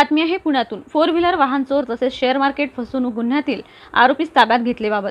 बातमी आहे पुण्यातून। 4 व्हीलर वाहन चोर तसेच शेअर मार्केट फसवणूक गुन्ह्यातील आरोपीस ताब्यात घेतलेबाबत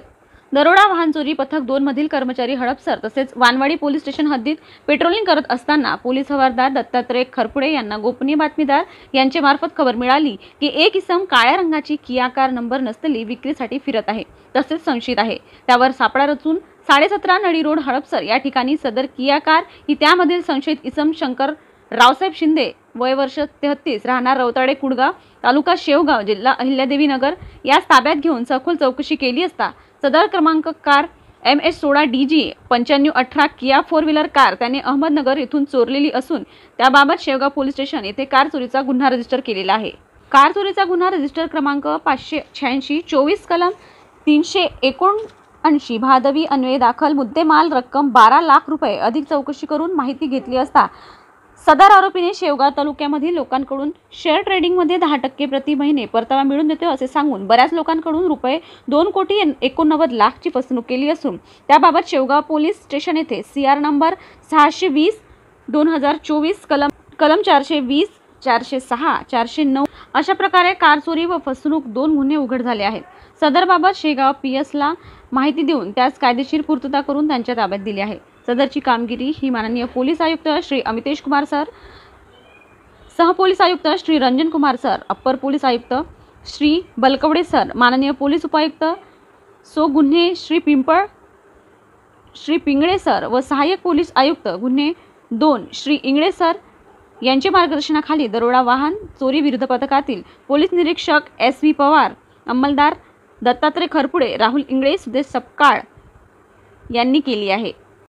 दरोडा वाहन चोरी पथक 2 मधील कर्मचारी हडपसर तसेच वानवाडी पोलीस स्टेशन हद्दीत पेट्रोलिंग करत असताना पोलीस हवालदार दत्तात्रय खरपुडे यांना गोपनीय बातमीदार यांचे मार्फत खबर मिळाली की एक इसम काळ्या रंगाची किया कार नंबर नसलेली विक्रीसाठी फिरत आहे तसेच संशयित आहे। त्यावर सापळा रचून 17.5 नळी रोड हडपसर या ठिकाणी सदर किया कार ही त्यामधील संशयित इसम शंकर रावसाहेब शिंदे वय वर्ष 33 राहणार रौताडे कुडगाव तालुका शेवगाव जिल्हा अहिल्यादेवीनगर यास ताब्यात घेऊन सखोल चौकशी केली असता सदर क्रमांक कार MS16 DG 9518 किया 4 व्हीलर कार त्याने अहमदनगर येथून चोरलेली असून त्याबाबत शेवगाव पोलीस स्टेशन येथे कार चोरीचा गुन्हा रजिस्टर केलेला आहे। कार चोरीचा गुन्हा रजिस्टर क्रमांक 586 24 कलम 379 भादवी अन्वये दाखल मुद्देमाल रक्कम 12 लाख रुपये अधिक चौकशी करून माहिती घेतली असता सदर आरोपीने शेवगाव तालुक्यामधील लोकांकडून शेअर ट्रेडिंगमध्ये 10% प्रति महिने परतावा मिळवून देतो असे सांगून बऱ्याच लोकांकडून रुपये 2,89,00,000ची फसवणूक केली असून त्याबाबत शेवगाव पोलीस स्टेशन येथे CR नंबर 620/2024 कलम 420 406 409 अशा प्रकारे कार चोरी व फसवणूक 2 गुन्हे उघड झाले आहेत। सदरबाबत शेगाव PS ला माहिती देऊन त्यास कायदेशीर पूर्तता करून त्यांच्या ताब्यात दिली आहे। सदरची कामगिरी ही माननीय पोलीस आयुक्त श्री अमितेश कुमार सर, सहपोलीस आयुक्त Shri Ranjan Kumar sir, upper police आयुक्त श्री बलकवडे सर, माननीय पोलीस उपायुक्त सो गुन्हे श्री पिंगळे सर व सहाय्यक पोलीस आयुक्त गुन्हे 2 श्री इंगळे सर यांच्या मार्गदर्शनाखाली दरोडा वाहन चोरी विरुद्ध पथकातील पोलीस निरीक्षक SV पवार, अंमलदार दत्तात्रय खरपुडे, राहुल इंगळे, सुदेश सपकाळ यांनी केली आहे।